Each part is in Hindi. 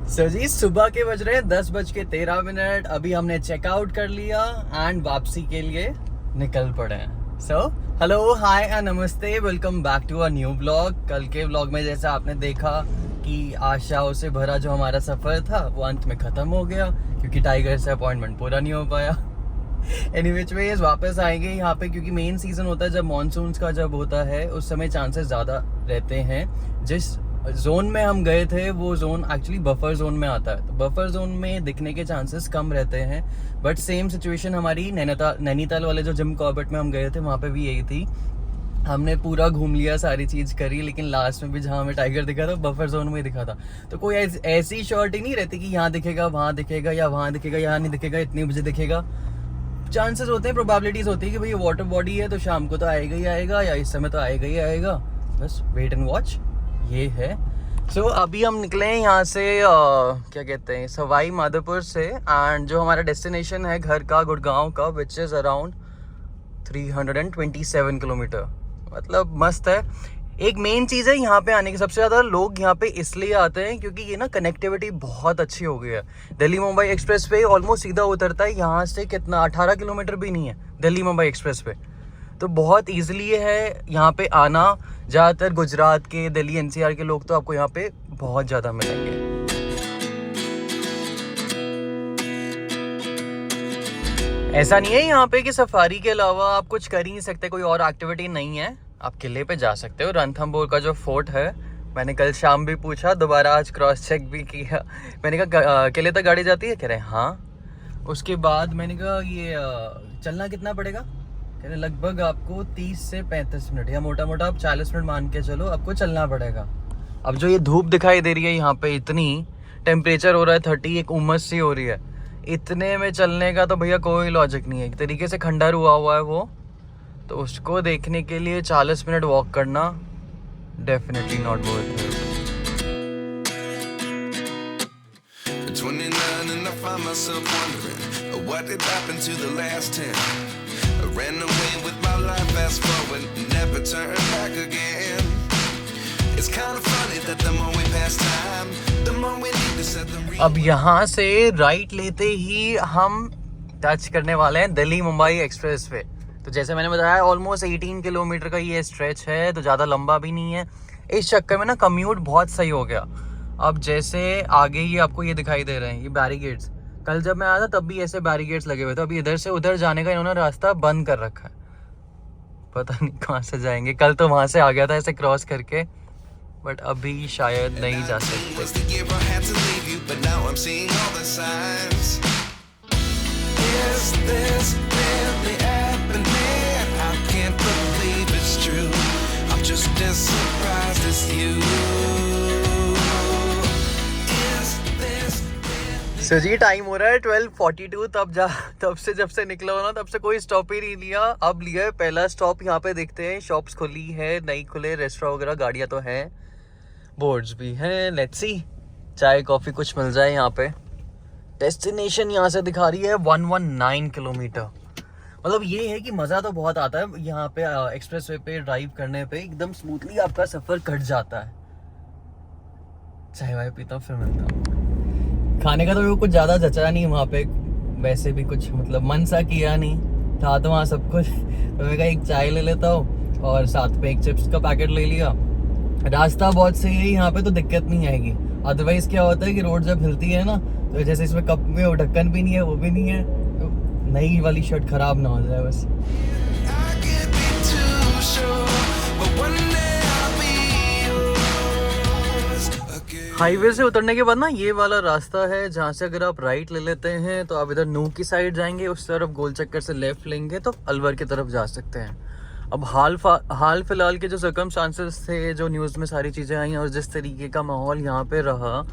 सर जी सुबह के बज रहे हैं 10:13। अभी हमने चेकआउट कर लिया एंड वापसी के लिए निकल पड़े हैं। So hello hi and namaste, welcome back to a new blog. कल के ब्लॉग में जैसा आपने देखा कि आशाओं से भरा जो हमारा सफ़र था वो अंत में ख़त्म हो गया क्योंकि टाइगर से अपॉइंटमेंट पूरा नहीं हो पाया। एनीवेज वापस आएंगे यहाँ पे क्योंकि मेन सीजन होता है जब मॉनसून्स का जब होता है उस समय चांसेस ज़्यादा रहते हैं। जिस जोन में हम गए थे वो जोन एक्चुअली बफर जोन में आता है, तो बफर जोन में दिखने के चांसेस कम रहते हैं। बट सेम सिचुएशन हमारी नैनीताल वाले जो जिम कॉर्बेट में हम गए थे वहाँ पे भी यही थी। हमने पूरा घूम लिया, सारी चीज़ करी, लेकिन लास्ट में भी जहाँ हमें टाइगर दिखा था बफर जोन में दिखा था। तो कोई ऐसी श्योरिटी नहीं रहती कि यहाँ दिखेगा वहाँ दिखेगा या वहाँ दिखेगा यहाँ नहीं दिखेगा, इतनी बजे दिखेगा। चांसेस होते हैं, प्रोबेबिलिटीज होती है कि भाई ये वाटर बॉडी है तो शाम को तो आएगा ही आएगा या इस समय तो आएगा ही आएगा। बस वेट एंड वॉच ये है। सो अभी हम निकले हैं यहाँ से क्या कहते हैं सवाई माधोपुर से, एंड जो हमारा डेस्टिनेशन है घर का गुड़गांव का विच इज़ अराउंड 327 किलोमीटर। मतलब मस्त है। एक मेन चीज़ है यहाँ पे आने की, सबसे ज़्यादा लोग यहाँ पे इसलिए आते हैं क्योंकि ये ना कनेक्टिविटी बहुत अच्छी हो गई है। दिल्ली मुंबई एक्सप्रेस पे ऑलमोस्ट सीधा उतरता है यहाँ से, कितना 18 किलोमीटर भी नहीं है दिल्ली मुंबई एक्सप्रेस पे, तो बहुत ईजिली है यहाँ पे आना। ज़्यादातर गुजरात के, दिल्ली एनसीआर के लोग तो आपको यहाँ पे बहुत ज़्यादा मिलेंगे। ऐसा नहीं है यहाँ पे कि सफारी के अलावा आप कुछ कर ही नहीं सकते, कोई और एक्टिविटी नहीं है। आप किले पे जा सकते हो। रणथंभौर का जो फोर्ट है, मैंने कल शाम भी पूछा, दोबारा आज क्रॉस चेक भी किया। मैंने कहा किले तक गाड़ी जाती है? कह रहे हैं हाँ। उसके बाद मैंने कहा ये चलना कितना पड़ेगा? कह रहे लगभग आपको 30 से 35 मिनट या मोटा मोटा आप 40 मिनट मान के चलो आपको चलना पड़ेगा। अब जो ये धूप दिखाई दे रही है यहाँ पे, इतनी टेम्परेचर हो रहा है 30, एक उमस सी हो रही है, इतने में चलने का तो भैया कोई लॉजिक नहीं है। एक तरीके से खंडर हुआ है वो, तो उसको देखने के लिए 40 मिनट वॉक करना डेफिनेटली नॉट वर्थ इट। अब यहाँ से राइट लेते ही हम टच करने वाले हैं दिल्ली मुंबई एक्सप्रेस पे। तो जैसे मैंने बताया ऑलमोस्ट 18 किलोमीटर का ये स्ट्रेच है, तो ज़्यादा लंबा भी नहीं है। इस चक्कर में ना कम्यूट बहुत सही हो गया। अब जैसे आगे ही आपको ये दिखाई दे रहे हैं ये बैरिकेड्स, कल जब मैं आया था तब भी ऐसे बैरिकेड्स लगे हुए थे। अभी इधर से उधर जाने का इन्होंने रास्ता बंद कर रखा है, पता नहीं कहाँ से जाएंगे। कल तो वहाँ से आ गया था ऐसे क्रॉस करके, बट अभी शायद नहीं जा सकते। सो जी टाइम हो रहा है 12:42। तब से जब से निकला हो ना तब से कोई स्टॉप ही नहीं लिया। अब लिया है पहला स्टॉप। यहाँ पे देखते हैं शॉप्स खुली है नहीं खुले, रेस्टोरेंट वगैरह, गाड़ियाँ तो हैं, बोर्ड्स भी हैं। लेट्स सी चाय कॉफ़ी कुछ मिल जाए यहाँ पे। डेस्टिनेशन यहाँ से दिखा रही है 119 किलोमीटर। मतलब ये है कि मज़ा तो बहुत आता है यहाँ पे एक्सप्रेस वे पे ड्राइव करने पे, एकदम स्मूथली आपका सफ़र कट जाता है। चाय वाय पीता हूँ फिर मिलता हूँ। खाने का तो वो कुछ ज़्यादा जचा नहीं वहाँ पे, वैसे भी कुछ मतलब मन सा किया नहीं था तो वहाँ सब कुछ, तो मैं कहा एक चाय ले लेता हूँ और साथ में एक चिप्स का पैकेट ले लिया। रास्ता बहुत सही है यहाँ पे तो दिक्कत नहीं आएगी। अदरवाइज क्या होता है कि रोड जब हिलती है ना तो जैसे इसमें कप में वो ढक्कन भी नहीं है वो भी नहीं है, तो नई वाली शर्ट खराब ना हो जाए बस। हाईवे से उतरने के बाद ना ये वाला रास्ता है जहाँ से अगर आप राइट ले लेते हैं तो आप इधर नूह की साइड जाएंगे, उस तरफ गोल चक्कर से लेफ्ट लेंगे तो अलवर की तरफ जा सकते हैं। अब हाल फिलहाल के जो सर्कमस्टांसेस थे, जो न्यूज़ में सारी चीज़ें आई और जिस तरीके का माहौल यहाँ पे रहा,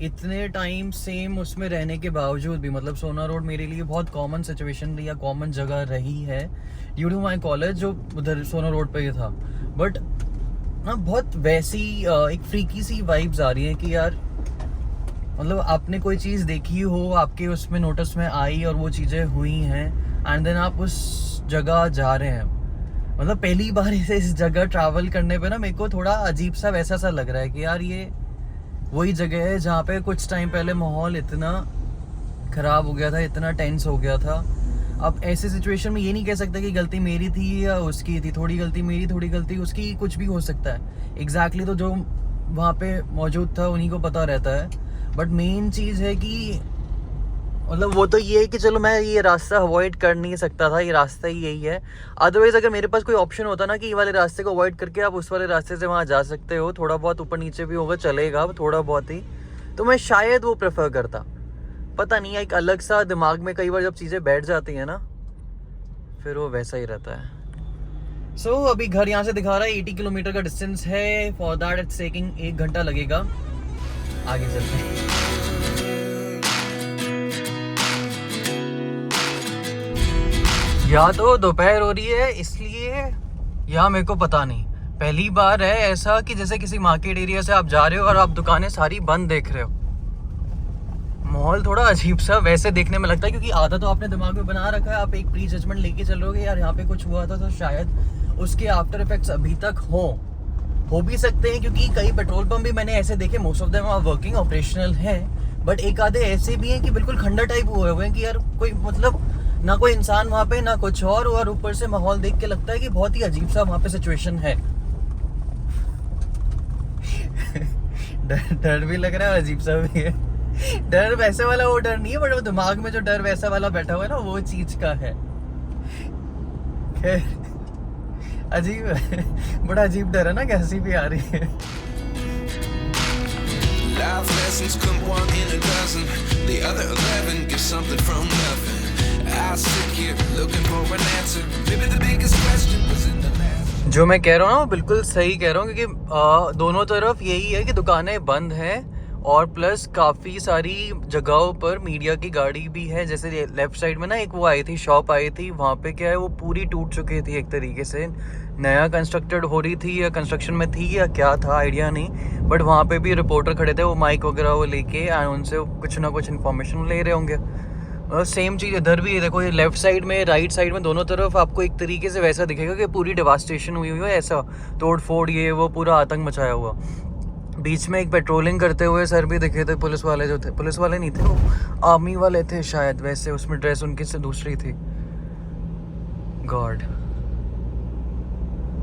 इतने टाइम सेम उसमें रहने के बावजूद भी, मतलब सोना रोड मेरे लिए बहुत कॉमन सिचुएशन रही या कॉमन जगह रही है ड्यू टू माई कॉलेज जो उधर सोना रोड पे था। बट ना बहुत वैसी एक फ्रीकी सी वाइब्स आ रही है कि यार मतलब आपने कोई चीज़ देखी हो, आपके उसमें नोटिस में आई और वो चीज़ें हुई हैं, एंड देन आप उस जगह जा रहे हैं। मतलब पहली बार इस जगह ट्रैवल करने पे ना मेरे को थोड़ा अजीब सा वैसा सा लग रहा है कि यार ये वही जगह है जहाँ पे कुछ टाइम पहले माहौल इतना ख़राब हो गया था, इतना टेंस हो गया था। अब ऐसे सिचुएशन में ये नहीं कह सकता कि गलती मेरी थी या उसकी थी, थोड़ी गलती मेरी, थोड़ी गलती उसकी, कुछ भी हो सकता है। एग्जैक्टली तो जो वहाँ पे मौजूद था उन्हीं को पता रहता है। बट मेन चीज़ है कि मतलब वो तो ये है कि चलो मैं ये रास्ता अवॉइड कर नहीं सकता था, ये रास्ता ही यही है। अदरवाइज़ अगर मेरे पास कोई ऑप्शन होता ना कि ये वाले रास्ते को अवॉइड करके आप उस वाले रास्ते से वहाँ जा सकते हो, थोड़ा बहुत ऊपर नीचे भी होगा चलेगा, थोड़ा बहुत ही, तो मैं शायद वो प्रेफर करता। पता नहीं, एक अलग सा दिमाग में कई बार जब चीज़ें बैठ जाती हैं ना, फिर वो वैसा ही रहता है। सो अभी घर यहाँ से दिखा रहा है 80 किलोमीटर का डिस्टेंस है। फॉर दैट इट्स टेकिंग 1 घंटा लगेगा। आगे चलते हैं। या तो दोपहर हो रही है इसलिए, या मेरे को पता नहीं। पहली बार है ऐसा कि जैसे किसी मार्केट एरिया से आप जा रहे हो और आप दुकानें सारी बंद देख रहे हो। माहौल थोड़ा अजीब सा वैसे देखने में लगता है, क्योंकि आधा तो आपने दिमाग में बना रखा है, आप एक प्री जजमेंट लेके चल रहे हो यार यहाँ पे कुछ हुआ था, तो शायद उसके आफ्टर इफेक्ट्स अभी तक हो भी सकते हैं। क्योंकि कई पेट्रोल पंप भी मैंने ऐसे देखे, most of them are working, operational हैं, बट एक आधे ऐसे भी हैं कि बिल्कुल खंडर टाइप हुए हुए हैं कि यार कोई मतलब ना कोई इंसान वहाँ पे ना कुछ और ऊपर से माहौल देख के लगता है कि बहुत ही अजीब सा वहाँ पे सिचुएशन है। डर भी लग रहा है, अजीब सा भी है। डर वैसे वाला वो डर नहीं है, बट वो दिमाग में जो डर वैसा वाला बैठा हुआ है ना, वो चीज का है। अजीब है, बड़ा अजीब डर है ना, कैसी भी आ रही है। Life lessons come 1 in a dozen. The other 11 give something from nothing. I sit here looking for an answer. Maybe the biggest question was in the last. जो मैं कह रहा हूँ ना वो बिल्कुल सही कह रहा हूँ, क्योंकि दोनों तरफ यही है कि दुकानें बंद हैं और प्लस काफ़ी सारी जगहों पर मीडिया की गाड़ी भी है। जैसे लेफ्ट साइड में ना एक वो आई थी, शॉप आई थी, वहाँ पे क्या है वो पूरी टूट चुकी थी, एक तरीके से नया कंस्ट्रक्टेड हो रही थी या कंस्ट्रक्शन में थी या क्या था आइडिया नहीं। बट वहाँ पे भी रिपोर्टर खड़े थे, वो माइक वगैरह वो लेके एंड उनसे कुछ ना कुछ इन्फॉर्मेशन ले रहे होंगे। और सेम चीज़ इधर भी है, देखो ये लेफ्ट साइड में, राइट साइड में, दोनों तरफ आपको एक तरीके से वैसा दिखेगा कि पूरी डिवास्टेशन हुई है, ऐसा तोड़ फोड़ ये वो पूरा आतंक मचाया हुआ। बीच में एक पेट्रोलिंग करते हुए सर भी दिखे थे, पुलिस वाले जो थे, पुलिस वाले नहीं थे, वो आर्मी वाले थे शायद, वैसे उसमें ड्रेस उनकी से दूसरी थी। गॉड,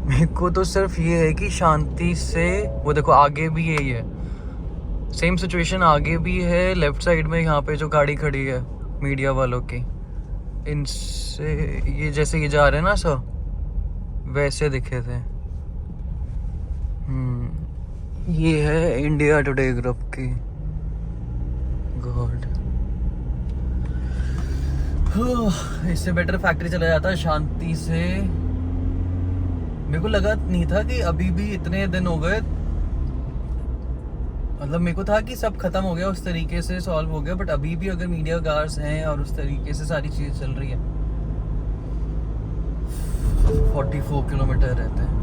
मेरे को तो सिर्फ ये है कि शांति से, वो देखो आगे भी यही है, सेम सिचुएशन आगे भी है लेफ्ट साइड में, यहाँ पे जो गाड़ी खड़ी है मीडिया वालों की, इनसे ये जैसे ये जा रहे हैं ना सब वैसे दिखे थे। ये है इंडिया टुडे ग्रुप की। गॉड, इससे बेटर फैक्ट्री चला जाता शांति से। मेरे को लगा नहीं था कि अभी भी इतने दिन हो गए, मतलब मेरे को था कि सब खत्म हो गया, उस तरीके से सॉल्व हो गया, बट अभी भी अगर मीडिया गार्ड्स हैं और उस तरीके से सारी चीज़ चल रही है। 44 किलोमीटर रहते हैं।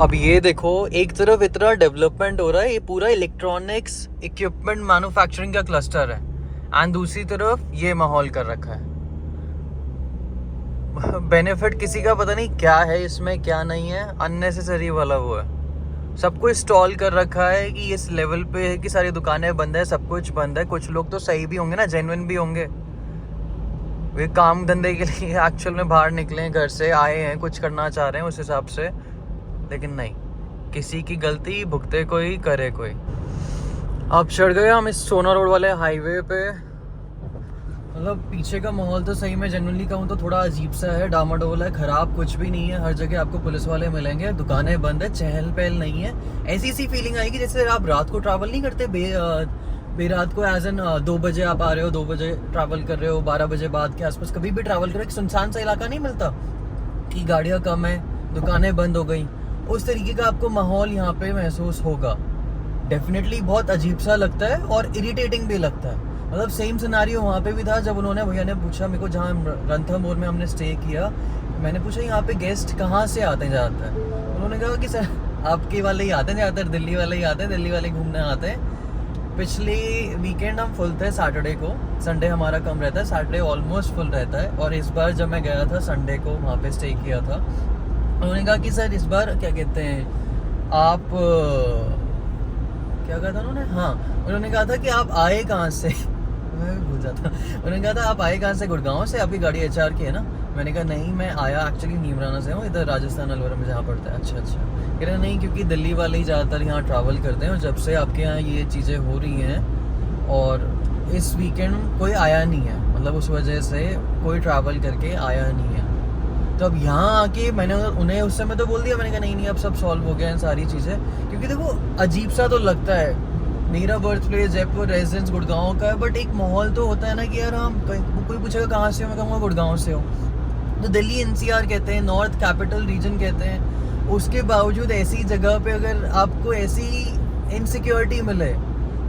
अब ये देखो, एक तरफ इतना डेवलपमेंट हो रहा है, ये पूरा इलेक्ट्रॉनिक्स इक्विपमेंट मैन्युफैक्चरिंग का क्लस्टर है, एंड दूसरी तरफ ये माहौल कर रखा है। बेनिफिट किसी का पता नहीं क्या है इसमें, क्या नहीं है, अननेसेसरी वाला वो है। सब कुछ स्टॉल कर रखा है कि इस लेवल पे है कि सारी दुकानें बंद है, सब कुछ बंद है। कुछ लोग तो सही भी होंगे ना, जेन्युइन भी होंगे, वे काम धंधे के लिए एक्चुअल में बाहर निकले हैं, घर से आए हैं, कुछ करना चाह रहे हैं उस हिसाब से, लेकिन नहीं, किसी की गलती भुगते कोई, करे कोई। अब चढ़ गए हम इस सोना रोड वाले हाईवे पे। मतलब पीछे का माहौल तो सही में जेन्युइनली कहूँ तो थोड़ा अजीब सा है, डामाडोल है, खराब कुछ भी नहीं है। हर जगह आपको पुलिस वाले मिलेंगे, दुकानें बंद है, चहल पहल नहीं है। ऐसी सी फीलिंग आएगी जैसे आप रात को ट्रैवल नहीं करते, बेरात को, एज एन 2 बजे आप आ रहे हो, 2 बजे ट्रैवल कर रहे हो, 12 बजे बाद के आसपास कभी भी ट्रैवल करो, एक सुनसान सा इलाका नहीं मिलता कि गाड़ियाँ कम है, दुकानें बंद हो गई, उस तरीके का आपको माहौल यहाँ पे महसूस होगा। डेफिनेटली बहुत अजीब सा लगता है और इरिटेटिंग भी लगता है। मतलब सेम सिनारियो वहाँ पे भी था, जब उन्होंने, भैया ने पूछा मेरे को, जहाँ रणथंभौर में हमने स्टे किया, मैंने पूछा यहाँ पे गेस्ट कहाँ से आते हैं ज़्यादातर। उन्होंने कहा कि सर आपके वाले ही आते हैं ज़्यादातर, दिल्ली वाले ही आते हैं, दिल्ली वाले घूमने आते हैं। पिछले वीकेंड हम फुल थे, सैटरडे को, संडे हमारा कम रहता है, सैटरडे ऑलमोस्ट फुल रहता है। और इस बार जब मैं गया था संडे को वहाँ पे स्टे किया था, उन्होंने कहा कि सर इस बार क्या कहते हैं आप क्या कहा था उन्होंने, हाँ उन्होंने कहा था कि आप आए कहाँ से मैं भी भूल जाता। उन्होंने कहा था आप आए कहाँ से, गुड़गांव से, आपकी गाड़ी HR की है ना। मैंने कहा नहीं मैं आया एक्चुअली नीमराना से हूँ, इधर राजस्थान अलवर में जहाँ पड़ता है। अच्छा कह रहे नहीं क्योंकि दिल्ली वाले ही ज़्यादातर यहाँ ट्रैवल करते हैं, और जब से आपके यहाँ ये चीज़ें हो रही हैं और इस वीकेंड कोई आया नहीं है, मतलब उस वजह से कोई ट्रैवल करके आया नहीं है। तो अब यहाँ आके मैंने उन्हें उस समय तो बोल दिया, मैंने कहा नहीं अब सब सॉल्व हो गया है सारी चीज़ें। क्योंकि देखो अजीब सा तो लगता है, मेरा birth place Jaipur, residence Gurgaon का है, बट एक माहौल तो होता है ना कि यार हम कोई पूछेगा कहाँ से हो, मैं कहूँगा गुड़गांव से हो। तो दिल्ली NCR कहते हैं, नॉर्थ कैपिटल रीजन कहते हैं, उसके बावजूद ऐसी जगह पे अगर आपको ऐसी इनसिक्योरिटी मिले,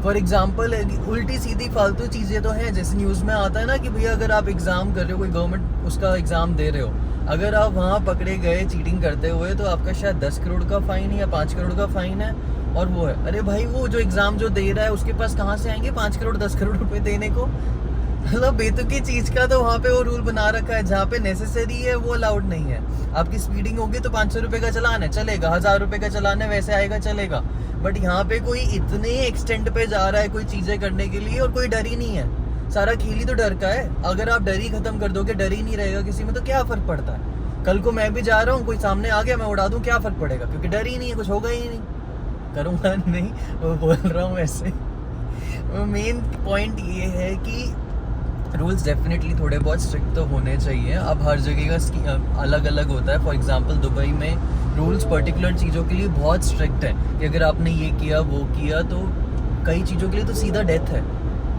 फॉर एग्जाम्पल उल्टी सीधी फालतू चीज़ें तो हैं, जैसे न्यूज़ में आता है ना कि भैया अगर आप एग्ज़ाम कर रहे हो, कोई गवर्नमेंट उसका एग्ज़ाम दे रहे हो, अगर आप वहाँ पकड़े गए चीटिंग करते हुए तो आपका शायद 10 करोड़ का फ़ाइन या 5 करोड़ का फ़ाइन है। और वो है, अरे भाई वो जो एग्ज़ाम जो दे रहा है उसके पास कहाँ से आएंगे 5 करोड़ 10 करोड़ रुपए देने को। मतलब बेतुकी चीज़ का तो वहाँ पे वो रूल बना रखा है, जहाँ पे नेसेसरी है वो अलाउड नहीं है। आपकी स्पीडिंग होगी तो 500 रुपये का चलान है चलेगा, 1000 रुपये का चलान है वैसे आएगा चलेगा। बट यहाँ पे कोई इतने एक्सटेंट पे जा रहा है कोई चीज़ें करने के लिए, और कोई डर ही नहीं है। सारा खेल ही तो डर का है। अगर आप डर ही खत्म कर दोगे, डर ही नहीं रहेगा किसी में, तो क्या फ़र्क पड़ता है। कल को मैं भी जा रहा हूँ, कोई सामने आ गया मैं उड़ा दूँ, क्या फ़र्क पड़ेगा, क्योंकि डर ही नहीं है, कुछ होगा ही नहीं। करूँगा नहीं, वो बोल रहा हूँ ऐसे। मेन पॉइंट ये है कि रूल्स डेफिनेटली थोड़े बहुत स्ट्रिक्ट तो होने चाहिए। अब हर जगह का अलग अलग होता है। फॉर एग्जांपल दुबई में रूल्स पर्टिकुलर चीज़ों के लिए बहुत स्ट्रिक्ट है कि अगर आपने ये किया वो किया तो कई चीज़ों के लिए तो सीधा डेथ है,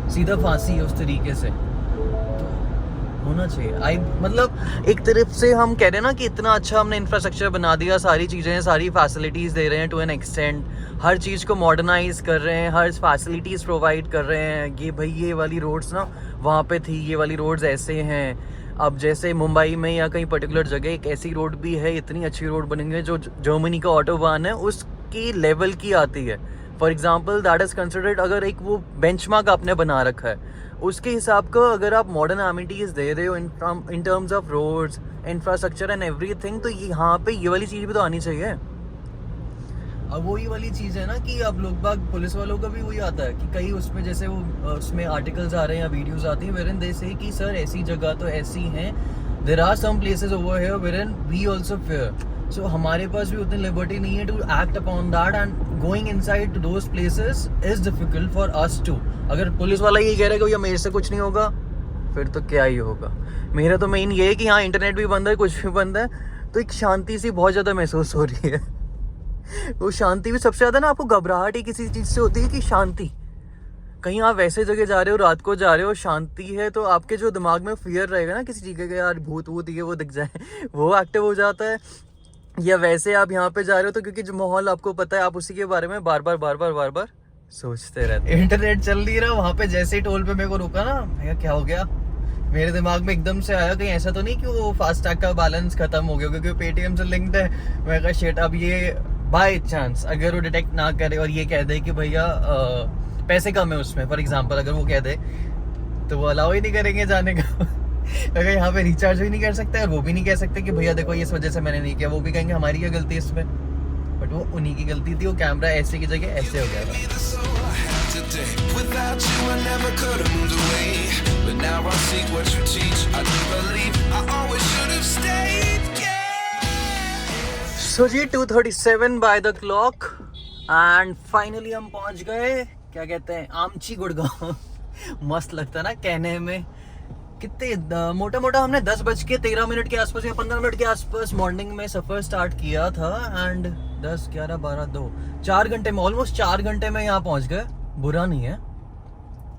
सीधा फांसी है, उस तरीके से तो होना चाहिए। मतलब एक तरफ से हम कह रहे हैं ना कि इतना अच्छा हमने इंफ्रास्ट्रक्चर बना दिया, सारी चीज़ें सारी फैसिलिटीज़ दे रहे हैं टू एन एक्सटेंट, हर चीज़ को मॉडर्नाइज कर रहे हैं, हर फैसिलिटीज़ प्रोवाइड कर रहे हैं। ये भाई ये वाली रोड्स ना वहाँ पे थी, ये वाली रोड्स ऐसे हैं। अब जैसे मुंबई में या कहीं पर्टिकुलर जगह एक ऐसी रोड भी है, इतनी अच्छी रोड बनेंगे है जो जर्मनी का ऑटोबान है उसकी लेवल की आती है। For example that is considered, अगर एक वो बेंचमार्क आपने बना रखा है उसके हिसाब का अगर आप मॉडर्न एमिनिटीज़ दे रहे हो in terms of roads, infrastructure and everything, तो यहाँ पे ये वाली चीज़ भी तो आनी चाहिए। अब वही वाली चीज़ है ना कि अब लोग बाग पुलिस वालों का भी वही आता है कि कई उसमें जैसे वो उसमें आर्टिकल्स आ रहे हैं या वीडियोस आती हैं वेरन दे से कि सर ऐसी जगह तो ऐसी हैं, there are some places over here wherein we also fear. So हमारे पास भी उतनी लिबर्टी नहीं है to act upon that, and going inside those places is difficult for us too. अगर पुलिस वाला ये कह रहा है कि भैया मेरे से कुछ नहीं होगा, फिर तो क्या ही होगा। मेरा तो मेन ये है कि हाँ इंटरनेट भी बंद है, कुछ भी बंद है, तो एक शांति सी बहुत ज़्यादा महसूस हो रही है। वो शांति भी सबसे ज़्यादा ना, आपको घबराहट ही किसी चीज़ से होती है कि शांति, कहीं आप वैसे जगह जा रहे हो, रात को जा रहे हो, शांति है, तो आपके जो दिमाग में फियर रहेगा ना किसी चीज़ का, यार भूत वूत ये वो दिख जाए, वो एक्टिव हो जाता है। या वैसे आप यहाँ पे जा रहे हो तो क्योंकि जो माहौल आपको पता है, आप उसी के बारे में बार बार सोचते रहते। इंटरनेट चल नहीं रहा वहाँ पे, जैसे ही टोल पे मेरे को रुका ना, भैया क्या हो गया, मेरे दिमाग में एकदम से आया कहीं ऐसा तो नहीं कि वो फास्टैग का बैलेंस खत्म हो गया, क्योंकि पेटीएम से लिंक्ड है। मैं कहा शेट, अब ये बाय चांस अगर वो डिटेक्ट ना करे और ये कह दे कि भैया पैसे कम है उसमें, फॉर एग्जांपल अगर वो कह दे, तो वो अलाउ ही नहीं करेंगे जाने का। अगर यहाँ पे रिचार्ज भी नहीं कर सकते और वो भी नहीं कह सकते कि भैया देखो इस वजह से मैंने नहीं किया, वो भी कहेंगे हमारी क्या गलती है इसमें, बट वो उन्हीं की गलती थी, वो कैमरा ऐसे की जगह ऐसे हो गया था। So ji 2:37 by the clock and finally हम पहुंच गए, क्या कहते हैं, आमची गुड़गांव। मस्त लगता है ना कहने में। कितने मोटा मोटा हमने 10:13 के आसपास या 15 मिनट के आसपास मॉर्निंग में सफ़र स्टार्ट किया था, एंड 10, 11, 12, 2, 4 घंटे में, ऑलमोस्ट 4 घंटे में यहाँ पहुँच गए। बुरा नहीं है,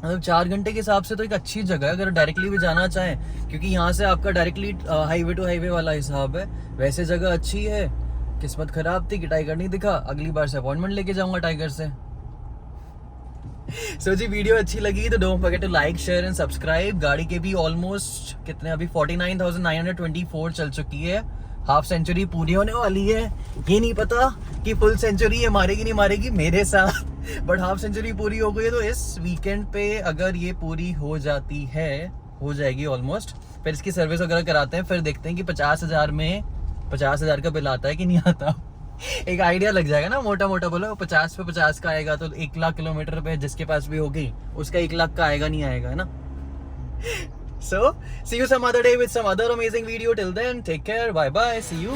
मतलब 4 घंटे के हिसाब से तो एक अच्छी जगह है अगर डायरेक्टली भी जाना चाहें, क्योंकि यहाँ से आपका डायरेक्टली हाईवे टू हाईवे वाला हिसाब है। वैसे जगह अच्छी है, किस्मत खराब थी कि टाइगर नहीं दिखा, अगली बार से अपॉइंटमेंट लेके जाऊंगा टाइगर से। सो जी वीडियो अच्छी लगी तो don't forget to like share and subscribe. गाड़ी के भी ऑलमोस्ट कितने, अभी 49,924 चल चुकी है, हाफ सेंचुरी पूरी होने वाली है। ये नहीं पता कि फुल सेंचुरी ये मारेगी नहीं मारेगी मेरे साथ, बट हाफ सेंचुरी पूरी हो गई है। तो इस वीकेंड पे अगर ये पूरी हो जाती है, हो जाएगी ऑलमोस्ट, फिर इसकी सर्विस वगैरह कराते हैं, फिर देखते हैं कि 50,000 में 50,000 का बिल आता है कि नहीं आता। एक आइडिया लग जाएगा ना, मोटा मोटा बोलो 50 पे 50 का आएगा तो 1 लाख किलोमीटर पे जिसके पास भी होगी उसका 1 लाख का आएगा नहीं आएगा, है ना? So see you some other day with some other amazing video. Till then, take care, bye bye, see you.